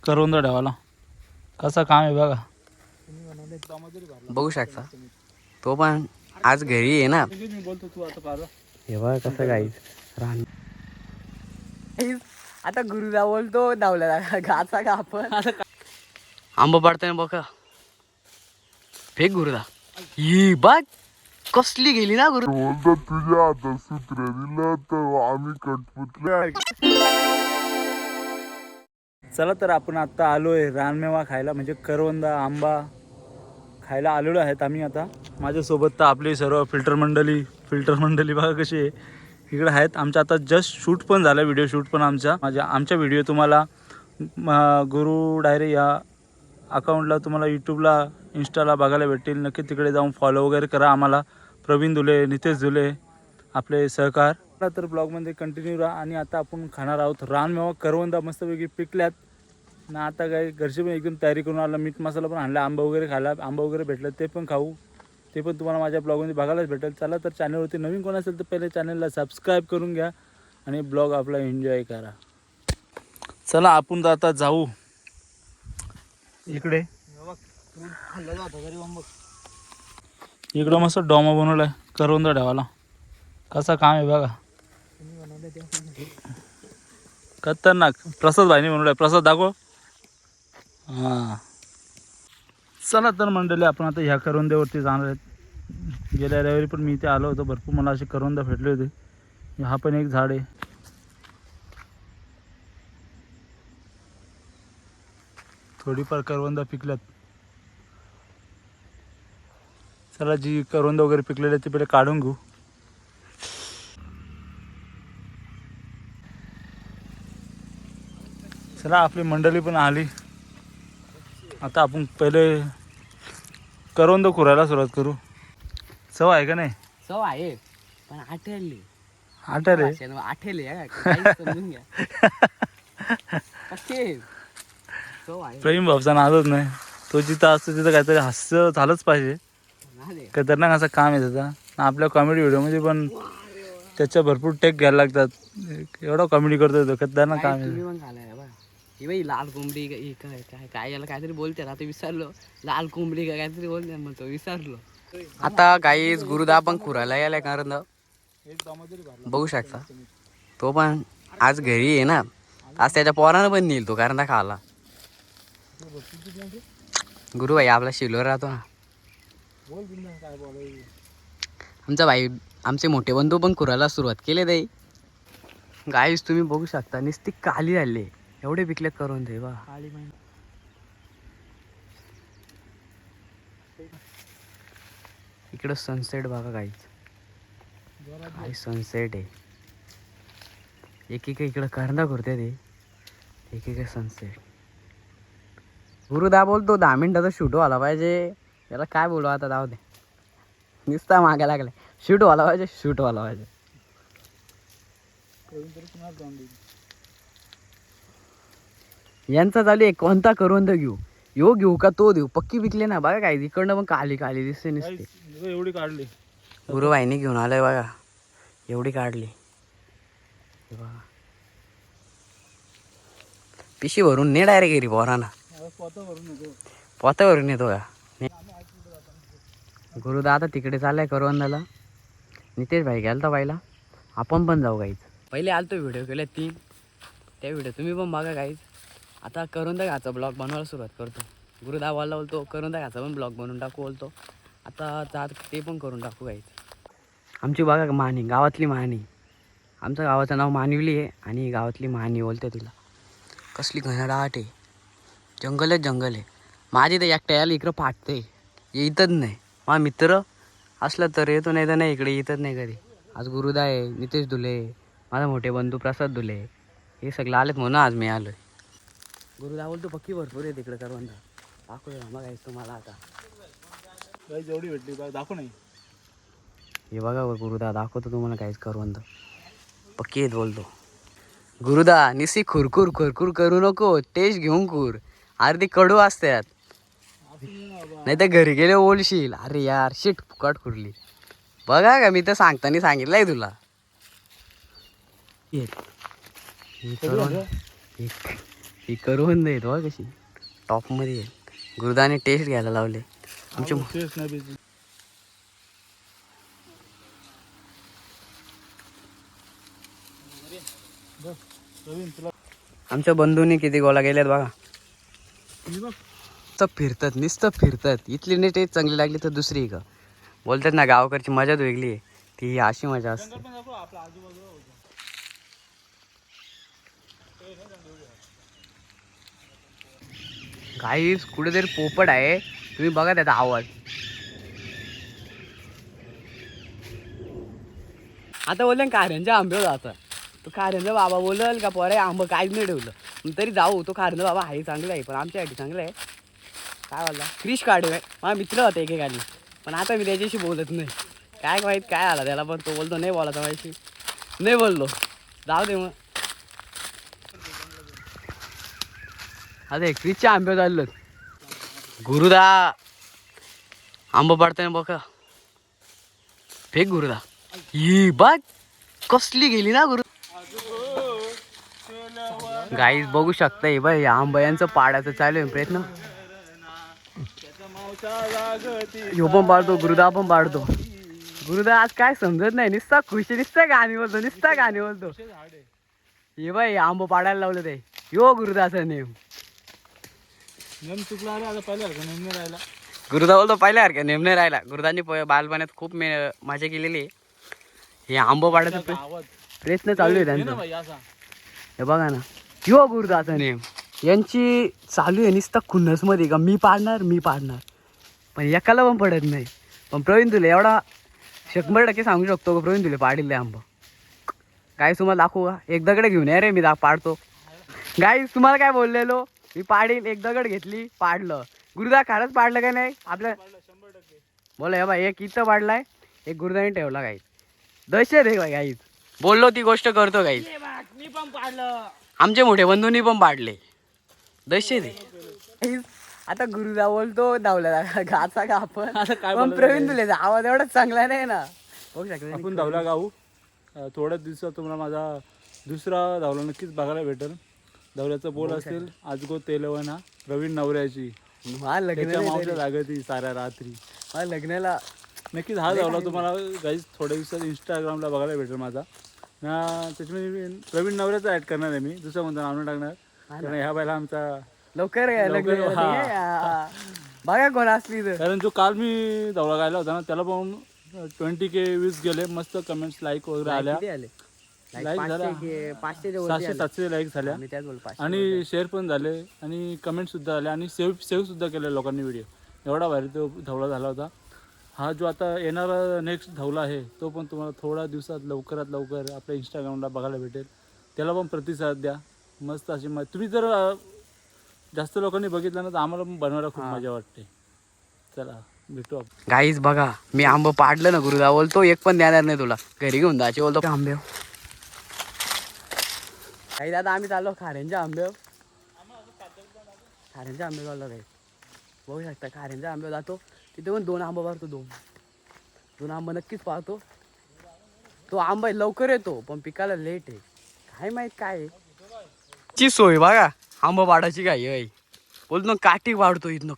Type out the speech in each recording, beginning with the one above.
करवंद ठेवायला. कसा काम आहे बघा. बघू शकता तो पण आज घरी आहे ना. मी बोलतो तू आता पाहा. हे बघा कसं गाईज रान. आता गुरुदा बोलतो धावला घाचा का आपण आंबा पाडताना बघा. फेक गुरुदा ही बघ कसली गेली ना गुरु. तुझ्या हातात सूत्र दिलं तर आम्ही कटपुतले. चला तर आपण आता आलोय रानमेवा खायला, म्हणजे करवंदा आंबा खायला आलेलो आहेत आम्ही आता. माझ्यासोबत तर आपली सर्व फिल्टर मंडळी बघा कशी आहे इकडे आहेत. आमच्या आता जस्ट शूट पण झाला, व्हिडिओ शूट पण आमच्या व्हिडिओ तुम्हाला गुरु डायरी या अकाउंटला तुम्हाला यूट्यूबला इंस्टाला बघायला भेटतील. नक्की तिकडे जाऊन फॉलो वगैरे करा आम्हाला. प्रवीण धुले, नितेश धुले आपले सहकार. तर ब्लॉगमध्ये कंटिन्यू राहा. आणि आता आपण खाणार आहोत रानमेवा करवंदा मस्तपैकी पिकल्यात ना. आता काय घरची पण एकदम तयारी करून आला, मीठ मसाला पण आणला, आंबा वगैरे खायला, आंबा वगैरे भेटलं ते पण खाऊ. ते पण तुम्हाला माझ्या ब्लॉगमध्ये बघायलाच भेटेल. चला तर चॅनलवरती नवीन कोण असेल तर पहिले चॅनलला सबस्क्राईब करून घ्या आणि ब्लॉग आपला एन्जॉय करा. चला आपण तर आता जाऊ इकडे. इकडं मस्त डॉमा बनवलाय करवंदा ठेवायला. कसा काम आहे बघा. खतरनाक. प्रसाद भाईने बनवलाय. प्रसाद दाखव. हां चला तर मंडळी आपण आता ह्या करवंद्यावरती जाणार आहेत. गेल्या रविवारी पण मी इथे आलो होतो. भरपूर मला असे करवंदा भेटले होते. हा पण एक झाड आहे. थोडीफार करवंदा पिकल्यात. चला जी करवंदा वगैरे पिकलेले ते पहिले काढून घेऊ. चला आपली मंडळी पण आली. आता आपण पहिले करवंद खुरायला सुरुवात करू. चव आहे का नाही? चव आहे पण आठवली आठवले आठवले प्रेम भावचा नादच नाही. तो जिथं असतो तिथं काहीतरी हास्य झालंच पाहिजे. खतरनाक असं काम आहे त्याचा. आपल्या कॉमेडी व्हिडिओमध्ये पण त्याच्या भरपूर टेक घ्यायला लागतात. एवढा कॉमेडी करतो तो. खतरनाक काम आहे. लाल कोंबडी काय याला काहीतरी बोलते आता विसरलो. लाल कोंबडी का काहीतरी बोलते मग तो विसरलो. आता गाईच गुरुदा पण खुरायला यायला कारण बघू शकता तो पण आज घरी आहे ना. आज त्याच्या पोरानं पण नेईल तो कारण खाला. गुरु भाई आपला शिलोर राहतो ना. आमचा भाई आमचे मोठे बंधू पण खुरायला सुरुवात केले ते. गाईस तुम्ही बघू शकता नुसती काली झाली. एवढे पिकलेत करून दे बा. इकडं सनसेट बघा गाईच. काय सनसेट आहे. एक इकडं करंदा करते ते. एक सनसेट. गुरुदा बोलतो 10 मिनिटाचा शूट व्हायला पाहिजे. याला काय बोलू आता जाऊ दे. नुसता मागे लागलाय. शूट व्हायला पाहिजे. यांचा चालू आहे कोणता करवंद घेऊ. यो घेऊ का तो देऊ. पक्की विकले ना बघा काय. इकडनं पण काली दिसते नुसते. एवढी काढली गुरुबाईने घेऊन आलोय बघा. एवढी काढली बघा. पिशी भरून ने डायरेक्ट घरी पोरांना. पोता भरून येतो का. गुरुदा आता तिकडे चाललाय करवंदाला. नितेश भाई गेलता बाईला. आपण पण जाऊ गाईच. पहिले आलतो व्हिडिओ केले 3. त्या व्हिडिओ तुम्ही पण बघा गाईच. आता करवंदा घाचा ब्लॉग बनवायला सुरुवात करतो. गुरुदा बोलतो करवंदा घाचा पण ब्लॉग बनवून टाकू बोलतो. आता ते पण करून टाकू गाईच. आमची बघा मानी गावातली मानी. आमच्या गावाचं नाव मानिवली आहे आणि गावातली मानी बोलते तिला. कसली घनदाट आहे. जंगल आहे. माझी तर एकट्या यायला इकडं फाटते. येतच नाही. माझा मित्र असला तर येतो नाही तर नाही. इकडे येतच नाही कधी. आज गुरुदा आहे, नितेश धुले, माझा मोठे बंधू प्रसाद धुले हे सगळं आलेत म्हणून आज मी आलोय. गुरुदा बोलतो पक्की भरपूर आहे तिकडे करवंदा. दाखवूया मग तुम्हाला आता. जेवढी भेटली दाखव नाही. हे बघा गुरुदा दाखवतो तुम्हाला काहीच करवंद पक्की आहेत बोलतो. गुरुदा निसी खुरखुर करू नको. टेस्ट घेऊन खूर. अर्धी कडू असतात. नाही तर घरी गेले ओलशील. अरे यार शिट फुकट खुरली. बघा का मी तर सांगताना सांगितलंय तुला. ही करवंद आहेत बघ कशी टॉपमध्ये आहे. गुरुदाने टेस्ट घ्यायला लावले आमचे. टेस्ट नाही पाहिजे. प्रवीण तुला आमच्या बंधूंनी किती गोला गेल्यात बघा. नुसतं फिरतात. इथली नाही टेस्ट चांगली लागली तर दुसरी का बोलतात ना, गावकडची मजाच वेगळी आहे. ती अशी मजा असते. गाईस कुठेतरी पोपट आहे, तुम्ही बघा त्याचा आवाज. आता बोलले कारंजा आंब्यावर जाता, तो कारंजा बाबा बोलल का पोरे आंबं काहीच नाही ठेवलं तरी जाऊ. तो कारंजा बाबा आहे चांगला आहे, पण आमच्यासाठी चांगलं आहे. काय बोलला क्रिश काढू आहे माझा मित्र होता एकेकाली, पण आता मी त्याच्याशी बोलत नाही. काय माहीत काय आला त्याला, पण तो बोलतो नाही बोलायचा माझ्याशी. नाही बोललो, जाऊ दे मग. अरे क्रिशच्या आंब्यावर चाललं. गुरुदा आंबा पाडताना बघा, फेक गुरुदा. ही बघ कसली गेली ना गुरु. गाईज बघू शकता हे बाई आंब्यांचं पाडायचं चालू आहे प्रयत्न. ह्यो पण पाडतो, गुरुदा पण पाडतो. गुरुदा आज काय समजत नाही, नुसता खुशी, नुसता गाणी बोलतो. हे बाई आंबा पाडायला लावलं ते यो गुरुदाचा नेम. चुकला रे, आता पहिल्या नेम नाही राहिला. गुरुदा बोलतो पहिल्यासारखं नेम नाही राहिला. गुरुदांनी बालपणात खूप मजा केलेली आहे. हे आंबा पाडायचा प्रयत्न चालू आहे त्यांचा. हे बघा ना, यो गुरुदाचा नेम यांची चालू आहे नुसता खुन्नसमध्ये का मी पाडणार. पण एकाला पण पडत नाही. पण प्रवीण तुले एवढा 100% सांगू शकतो का प्रवीण तुले पाडील आंबा. गाईस तुम्हाला दाखवू का, एक दगड घेऊन या रे मी पाडतो. गाईस तुम्हाला काय बोललेलो मी पाडील, एक दगड घेतली पाडलं. गुरुदा खरंच पाडलं का नाही आपल्या बोला. हे बाई एक इथं पाडलाय, एक गुरुदाने ठेवला. गाईस दहशत आहे गाईस, बोललो ती गोष्ट करतो. गाईस मी पण पाडलं, आमचे मोठे बंधूंनी पण पाडले. दहशत आहे. आता गुरुदा बोलतो धावला गाचा का आपण. पण प्रवीण तुले आवाज एवढा चांगला नाही ना. बघू शकतो आपण धावला गाऊ. थोड्याच दिवसात तुम्हाला माझा दुसरा धावला नक्कीच बघायला भेटेल. धावल्याचा बोल असेल आजगो तेलवना प्रवीण नवऱ्याची मावल्या लागती साऱ्या रात्री. लग्नाला नक्कीच हा धावला तुम्हाला गाईज थोड्या दिवसात इंस्टाग्रामला बघायला भेटेल माझा ना. त्याच्यामध्ये प्रवीण नवऱ्याचा ॲड करणार आहे मी, दुसरा म्हणता नाव टाकणार. कारण ह्या बायला आमचा लवकर बघा कोण असली तर. कारण जो काल मी धावला गायला होता ना, त्याला पण 20K व्ह्यूज गेले. मस्त कमेंट्स लाईक वगैरे आल्या. लाईक झाला 700-700 लाईक झाल्या आणि शेअर पण झाले आणि कमेंट सुद्धा आले आणि सेव्ह सुद्धा केले लोकांनी व्हिडिओ. एवढा भारी तो धावला झाला होता. हा जो आता येणारा नेक्स्ट धावला आहे तो पण तुम्हाला थोड्या दिवसात लवकरात लवकर आपल्या इंस्टाग्रामला बघायला भेटेल. त्याला पण प्रतिसाद द्या. मस्त अशी तुम्ही जर जास्त लोकांनी बघितलं ना तर आम्हाला पण बनवायला खूप मजा वाटते. चला भेटू आपण. गाईज बघा मी आंबा पाडलं ना, गुरुदा बोलतो एक पण देणार नाही तुला, घरी घेऊन जायचे बोलतो आंबे. काही दादा आम्ही चाललो खाऱ्यांच्या आंब्यावर. चाललो काही बघू शकता. खाऱ्यांच्या आंब्यावर जातो, तिथे पण 2 आंबा पाडतो. 2 आंबा नक्कीच पाहतो. तो आंबा लवकर येतो पण पिकाला लेट आहे. काय माहित काय आहे ची सोय बघा आंबा पाडायची. काय बोलतो काठी वाढतो इथनं.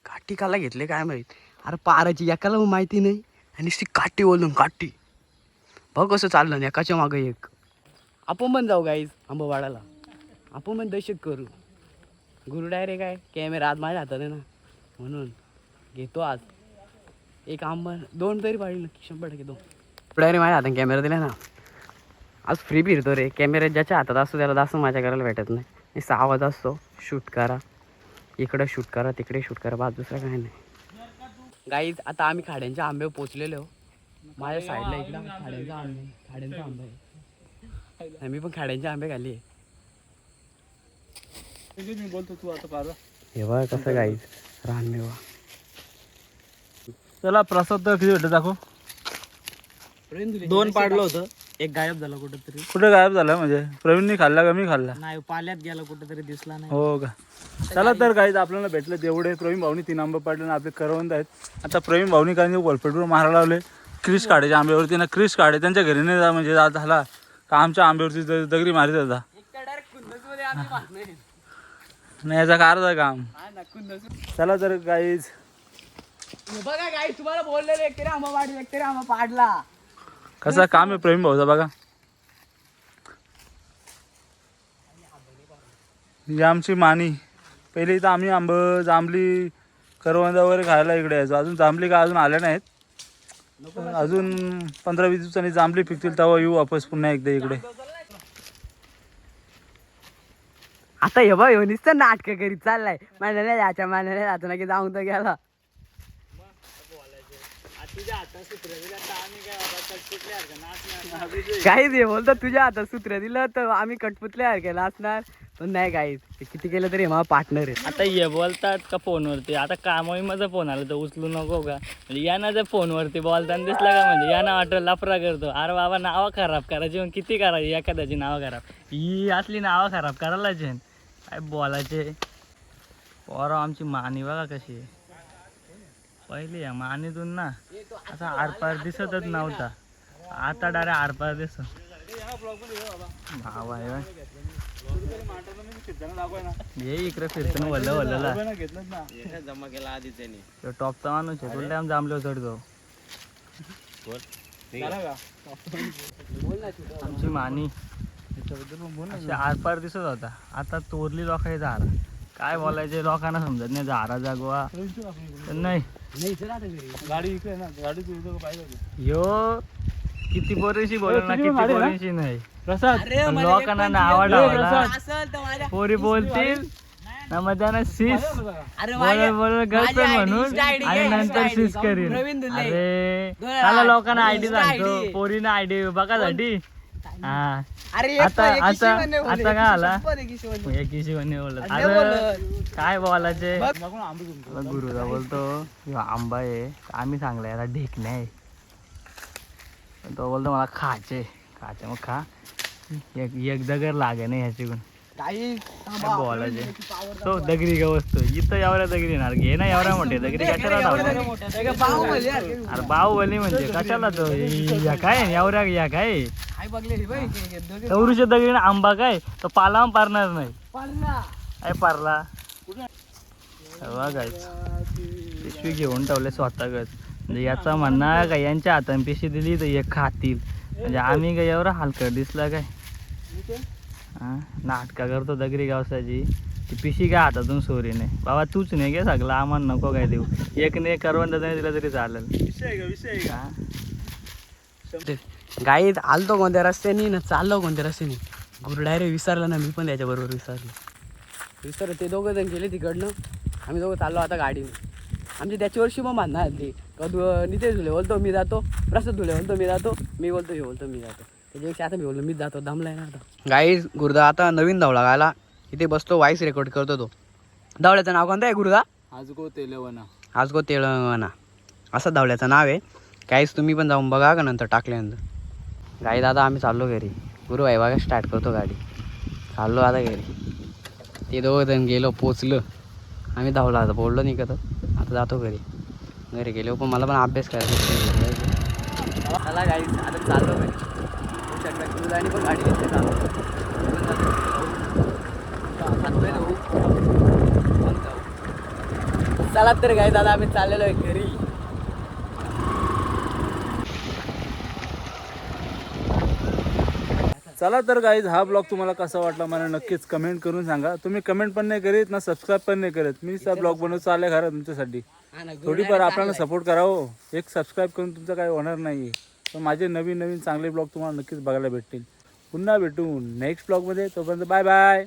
काठी काला घेतले काय माहित. अरे पाराची एकाला माहिती नाही आणि ती काठी बोलतो काठी. बघ कसं चाललं एकाच्या मागं एक. आपण पण जाऊ गाईज आंबा पाडायला, आपण पण दहशत करू. गुरु डायरेक्ट काय कॅमेरा आज माझ्या हातात आहे ना, म्हणून घेतो आज एक आंबा. 2 तरी पाडील नक्की, 100% 2. डायरेक्ट माझ्या हातात कॅमेरा दिला ना, आज फ्री फिरतो रे. कॅमेरा ज्याच्या हातात असतो त्याला जास्त माझ्या करायला भेटत नाही. नुसता आवाज असतो, शूट करा इकडं, शूट करा तिकडे, शूट करा बस, दुसरं काय नाही. गाईज आता आम्ही खाड्यांच्या आंब्यावर पोचलेलो. माझ्या साईडला इकडं खाड्यांचा आंबा आहे. मी पण खाड्यांचे आंबे खाल्ली आहे. मी बोलतो तू आता पारा. हे बघ कसं गाईज रानमेवा. चला प्रसाद तर किती भेटत दाखव. 2 पाडलं होतं, एक गायब झाला कुठेतरी. कुठे गायब झाला म्हणजे प्रवीणनी खाल्ला का मी खाल्ला नाही, पाल्यात गेला कुठेतरी, दिसला नाही. हो का. चला तर गाईज आपल्याला भेटलं तेवढे. प्रवीण भाऊनी 3 आंबे पाडले ना, आपले करवंद आहेत. आता प्रवीण भाऊनी काय वॉलपेटवर मारायला लावले क्रिश काढायच्या आंब्यावरती ना. क्रिश काढे त्यांच्या घरी नाही जा म्हणजे झाला का आमच्या आंब्यावरती दगडी मारित होता. नाही याचा का अर्धा काम. हा नक्कून नसून. चला तर गाईज हे बघा काय तुम्हाला बोललेलं एक तरी आंबा पाडला एक तरी आंबा पाडला. कसा काम आहे प्रवीण भाऊचा बघा. ही आमची मानी. पहिले इथं आम्ही आंब जांभली करवंदा वगैरे खायला इकडे यायचो. अजून जांभली का अजून आल्या नाहीत. अजून 15-20 दिवसांनी जांभली पिकतील तेव्हा येऊ वापस पुन्हा एकदा इकडे. आता हे बघ नुसतं नाटक करीत चाललाय. मला नाही जायचं मला नाही जायचं ना की जाऊन तर गेला. काहीच हे बोलतो तुझ्या हातात सूत्र दिलं तर आम्ही कटपुतल्या असणार. पण नाही काहीच किती केलं तरी मला पार्टनर आहे. आता ये बोलतात का फोनवरती. आता कामही माझा फोन आला तर उचलू नको का. म्हणजे यांना जर फोनवरती बोलताना दिसला का म्हणजे यांना वाटलं लफरा करतो. अरे बाबा नावं खराब करायची मग किती करायची एखाद्याची नावं खराब. ही असली नावं खराब करायला काय बोलायचे. पोरं आमची मानी बघा कशी आहे. पहिली या मानीतून ना असा आरपार दिसतच नव्हता. आता डायरेक्ट आरपार दिसत. भाव आहे ये इकडे फिरतो ना वल्ल वल्लला. जमा केला आधी त्याने. तो टॉपचा माणूस आहे. तुला जांभले चढतो. आमची मानी अशी आरपार दिसत होता. आता तोरली लोकांची झारा. काय बोलायचे लोकांना समजत नाही. झारा जागवा नाही. गाडी इकडे ना गाडी पाहिजे. यो किती पोरीशी बोल ना किती पोरीशी नाही. प्रसाद लोकांना नाव ठेवायला पोरी बोलतील ना मध्यानं सीस बोल गर्लफ्रेंड म्हणून आणि नंतर सीस करीन. अरे त्याला लोकांना आयडी सांगतो. पोरीनं आयडी बघासाठी. हा आता आता आता काय आला एकीशी बोलत. अरे काय बोलायचे. गुरुदा बोलतो आंबा आहे आम्ही चांगला याला ढेक नाही. तो बोलतो मला खायचे मग खा. एक दगर लागे नाही ह्याची पण काय बोलायचे. तो दगरी का वस्तू इथं एवढ्या दगरी येणार घे ना एवढ्या मोठे दगरी कशाला लावतो. अरे बाहुबली म्हणजे कशाला तो या काय एवढ्या या काय एवढूच्या दगरीने आंबा काय तो पाला पारणार नाही. काय पारला बघायच. पिशवी घेऊन ठेवले स्वतःच. म्हणजे याचा म्हणणं का यांच्या हाताने पिशवी दिली तर एक खातील. म्हणजे आम्ही काय एवढं हलकं दिसलं काय. हा नाटका करतो दगरी गावसाची. ती पिशी काय हातातून सोरी नाही. बाबा तूच नाही घे सगळं आम्हाला नको काय देऊ. एक नाही करवंदा नाही दिला तरी चालेल. गाईत आलतो कोणत्या रस्त्याने ना चाललो कोणत्या रस्त्याने. गुरुडायरे विसरला ना मी पण त्याच्याबरोबर विसरलो. ते दोघं जण गेले तिकडनं. आम्ही दोघं चाललो आता गाडीने. आमची त्याच्यावर शुभम बांधणार आली. नितेश धुले बोलतो मी जातो. प्रसाद धुले बोलतो मी जातो. मी बोलतो हे बोलतो मी जातो. त्याच्यापेक्षा आता मी बोललो मीच जातो. दमलाय ना आता. गाईज गुरुदा आता नवीन धावला गायला. इथे बसतो व्हॉइस रेकॉर्ड करतो तो. धावल्याचं नाव कोणतं आहे गुरुदा. आजगो तेलवना. आजगो तेलंगणा असं धावल्याचं नाव आहे. काहीच तुम्ही पण जाऊन बघा का नंतर टाकल्यानंतर. गाई दादा आम्ही चाललो घरी. गुरु आहे बघा स्टार्ट करतो गाडी. चाललो आता घरी. ते दोघं जण गेलो पोचलं. आम्ही धावला आता बोललो नाही का आता जातो घरी. घरी गेलो पण मला पण अभ्यास करायचा. चला गाडी आता चाललो घरी. गुरुदानी पण गाडी घेतली चला तर गाई दादा आम्ही चाललेलो आहे घरी. चला तर गाईज हा ब्लॉग तुम्हाला कसा वाटला मला नक्कीच कमेंट करून सांगा. तुम्ही कमेंट पण नाही करीत ना सबस्क्राईब पण नाही करत. मी हा ब्लॉग बनवतो चालले खरं तुमच्यासाठी. थोडीफार आपल्याला सपोर्ट करावं. एक सबस्क्राईब करून तुमचं काही होणार नाही. पण माझे नवीन चांगले ब्लॉग तुम्हाला नक्कीच बघायला भेटतील. पुन्हा भेटू नेक्स्ट ब्लॉगमध्ये. तोपर्यंत बाय बाय.